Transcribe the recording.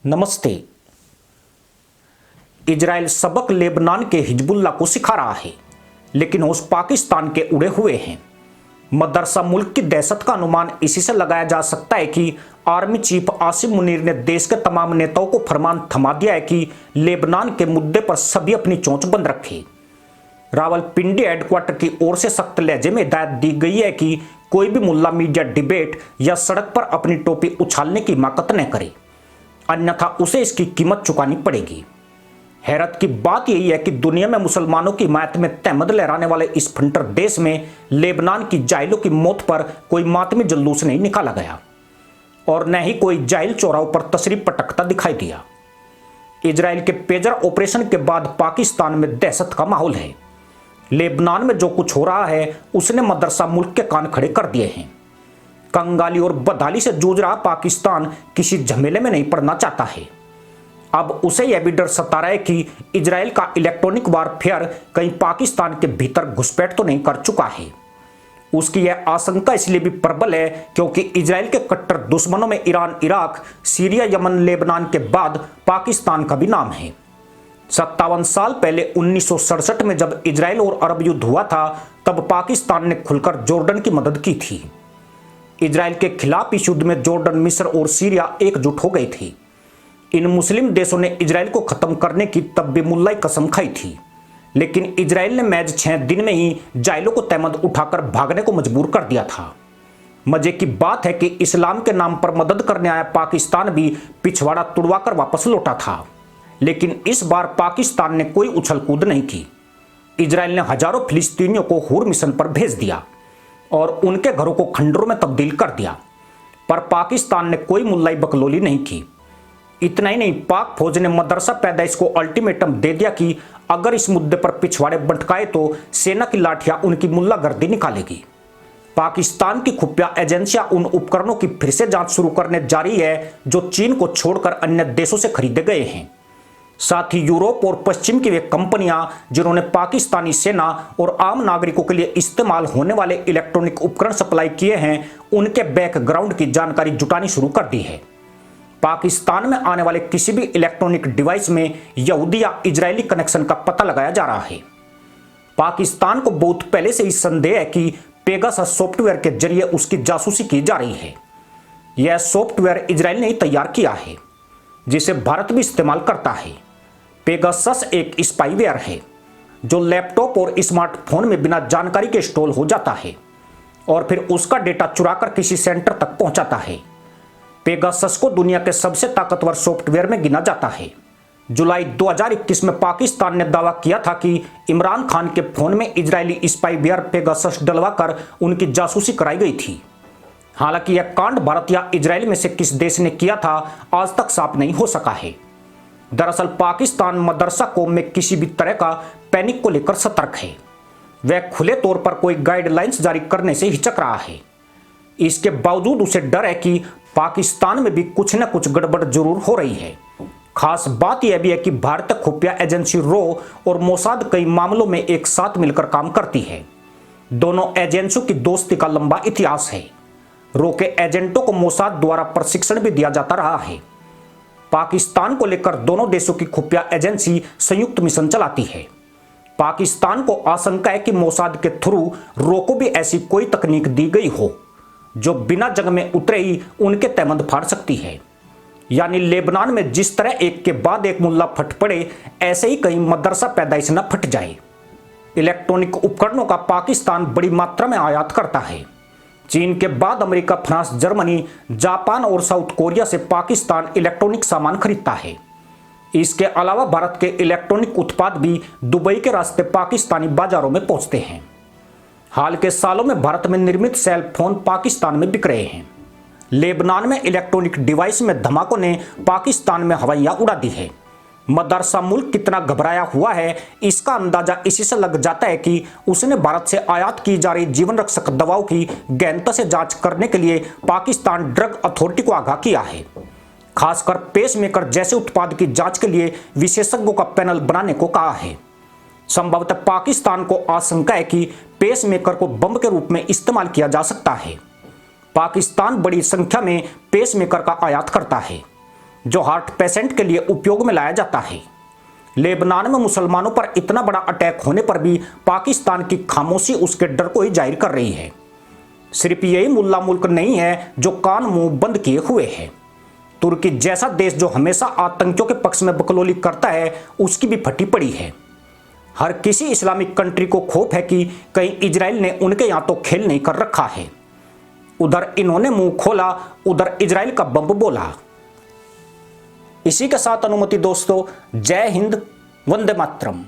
नमस्ते। इजराइल सबक लेबनान के हिजबुल्ला को सिखा रहा है, लेकिन होश पाकिस्तान के उड़े हुए हैं। मदरसा मुल्क की दहशत का अनुमान इसी से लगाया जा सकता है कि आर्मी चीफ आसिम मुनीर ने देश के तमाम नेताओं को फरमान थमा दिया है कि लेबनान के मुद्दे पर सभी अपनी चोंच बंद रखें। रावलपिंडी हेडक्वार्टर की ओर से सख्त लहजे में हिदायत दी गई है कि कोई भी मुल्ला मीडिया डिबेट या सड़क पर अपनी टोपी उछालने की हिमाकत न करे, अन्यथा उसे इसकी कीमत चुकानी पड़ेगी। हैरत की बात यही है कि दुनिया में मुसलमानों की हिमायत में तहमद लहराने वाले इस फंटर देश में लेबनान की जाहिलों की मौत पर कोई मातमी जुलूस नहीं निकाला गया और न ही कोई जाहिल चौराहों पर तशरीफ पटकता दिखाई दिया। इजराइल के पेजर ऑपरेशन के बाद पाकिस्तान में दहशत का माहौल है। लेबनान में जो कुछ हो रहा है उसने मदरसा मुल्क के कान खड़े कर दिए हैं। कंगाली और बदहाली से जूझ रहा पाकिस्तान किसी झमेले में नहीं पड़ना चाहता है। अब उसे यह भी डर सता रहा है कि इजराइल का इलेक्ट्रॉनिक वारफेयर कहीं पाकिस्तान के भीतर घुसपैठ तो नहीं कर चुका है। उसकी यह आशंका इसलिए भी प्रबल है क्योंकि इजराइल के कट्टर दुश्मनों में Iran, Iraq, Syria, Yemen, Lebanon के बाद पाकिस्तान का भी नाम है। 57 साल पहले 1967 में जब इजराइल और अरब युद्ध हुआ था, तब पाकिस्तान ने खुलकर जॉर्डन की मदद की थी। इजराइल के खिलाफ इस युद्ध में जॉर्डन, मिस्र और सीरिया एकजुट हो गए थे। इन मुस्लिम देशों ने इजराइल को खत्म करने की तब भी मुल्लाई कसम खाई थी, लेकिन इजराइल ने महज 6 दिन में ही जाहिलों को तहमद उठाकर भागने को मजबूर कर दिया था। मजे की बात है कि इस्लाम के नाम पर मदद करने आया पाकिस्तान भी पिछवाड़ा तुड़वाकर वापस लौटा था, लेकिन इस बार पाकिस्तान ने कोई उछल कूद नहीं की। इजराइल ने हजारों फिलिस्तीनियों को हूर मिशन पर भेज दिया और उनके घरों को खंडरों में तब्दील कर दिया, पर पाकिस्तान ने कोई मुल्लाई बकलोली नहीं की। इतना ही नहीं, पाक फौज ने मदरसा पैदाइश को अल्टीमेटम दे दिया कि अगर इस मुद्दे पर पिछवाड़े भटकाए तो सेना की लाठियां उनकी मुल्लागर्दी निकालेगी। पाकिस्तान की खुफिया एजेंसियां उन उपकरणों की फिर से जांच शुरू करने जा रही है जो चीन को छोड़कर अन्य देशों से खरीदे गए हैं। साथ ही यूरोप और पश्चिम की वे कंपनियां जिन्होंने पाकिस्तानी सेना और आम नागरिकों के लिए इस्तेमाल होने वाले इलेक्ट्रॉनिक उपकरण सप्लाई किए हैं, उनके बैकग्राउंड की जानकारी जुटानी शुरू कर दी है। पाकिस्तान में आने वाले किसी भी इलेक्ट्रॉनिक डिवाइस में यहूदी या इजरायली कनेक्शन का पता लगाया जा रहा है। पाकिस्तान को बहुत पहले से ही संदेह है कि पेगासस सॉफ्टवेयर के जरिए उसकी जासूसी की जा रही है। यह सॉफ्टवेयर इजरायल ने ही तैयार किया है, जिसे भारत भी इस्तेमाल करता है। पेगासस एक स्पाईवेयर है जो लैपटॉप और स्मार्टफोन में बिना जानकारी के इंस्टॉल हो जाता है और फिर उसका डेटा चुराकर किसी सेंटर तक पहुंचाता है। पेगासस को दुनिया के सबसे ताकतवर सॉफ्टवेयर में गिना जाता है। जुलाई 2021 में पाकिस्तान ने दावा किया था कि इमरान खान के फोन में इजरायली स्पाईवेयर पेगासस डलवाकर उनकी जासूसी कराई गई थी। हालांकि यह कांड भारत या इजरायल में से किस देश ने किया था, आज तक साफ नहीं हो सका है। दरअसल पाकिस्तान मदरसा कौम में किसी भी तरह का पैनिक को लेकर सतर्क है। वह खुले तौर पर कोई गाइडलाइंस जारी करने से हिचक रहा है। इसके बावजूद उसे डर है कि पाकिस्तान में भी कुछ न कुछ गड़बड़ जरूर हो रही है। खास बात यह भी है कि भारतीय खुफिया एजेंसी रो और मोसाद कई मामलों में एक साथ मिलकर काम करती है। दोनों एजेंसियों की दोस्ती का लंबा इतिहास है। रो के एजेंटों को मोसाद द्वारा प्रशिक्षण भी दिया जाता रहा है। पाकिस्तान को लेकर दोनों देशों की खुफिया एजेंसी संयुक्त मिशन चलाती है। पाकिस्तान को आशंका है कि मोसाद के थ्रू रो को भी ऐसी कोई तकनीक दी गई हो जो बिना जंग में उतरे ही उनके तहमद फाड़ सकती है। यानी लेबनान में जिस तरह एक के बाद एक मुल्ला फट पड़े, ऐसे ही कहीं मदरसा पैदाइश न फट जाए। इलेक्ट्रॉनिक उपकरणों का पाकिस्तान बड़ी मात्रा में आयात करता है। चीन के बाद अमेरिका, फ्रांस, जर्मनी, जापान और साउथ कोरिया से पाकिस्तान इलेक्ट्रॉनिक सामान खरीदता है। इसके अलावा भारत के इलेक्ट्रॉनिक उत्पाद भी दुबई के रास्ते पाकिस्तानी बाजारों में पहुंचते हैं। हाल के सालों में भारत में निर्मित सेल फोन पाकिस्तान में बिक रहे हैं। लेबनान में इलेक्ट्रॉनिक डिवाइस में धमाकों ने पाकिस्तान में हवाइयां उड़ा दी है। मदरसा मुल्क कितना घबराया हुआ है, इसका अंदाजा इसी से लग जाता है कि उसने भारत से आयात की जा रही जीवन रक्षक दवाओं की गहनता से जांच करने के लिए पाकिस्तान ड्रग अथॉरिटी को आगाह किया है। खासकर पेसमेकर जैसे उत्पाद की जांच के लिए विशेषज्ञों का पैनल बनाने को कहा है। संभवतः पाकिस्तान को आशंका है कि पेसमेकर को बम के रूप में इस्तेमाल किया जा सकता है। पाकिस्तान बड़ी संख्या में पेसमेकर का आयात करता है। जो हार्ट पेशेंट के लिए उपयोग में लाया जाता है। लेबनान में मुसलमानों पर इतना बड़ा अटैक होने पर भी पाकिस्तान की खामोशी उसके डर को ही जाहिर कर रही है। सिर्फ यही मुल्ला मुल्क नहीं है जो कान मुंह बंद किए हुए है। तुर्की जैसा देश जो हमेशा आतंकियों के पक्ष में बकलोली करता है, उसकी भी फटी पड़ी है। हर किसी इस्लामिक कंट्री को खौफ है कि कहीं इजराइल ने उनके यहां तो खेल नहीं कर रखा है। उधर इन्होंने मुंह खोला, उधर इजराइल का बम बोला। इसी के साथ अनुमति दोस्तों, जय हिंद, वंदे मातरम।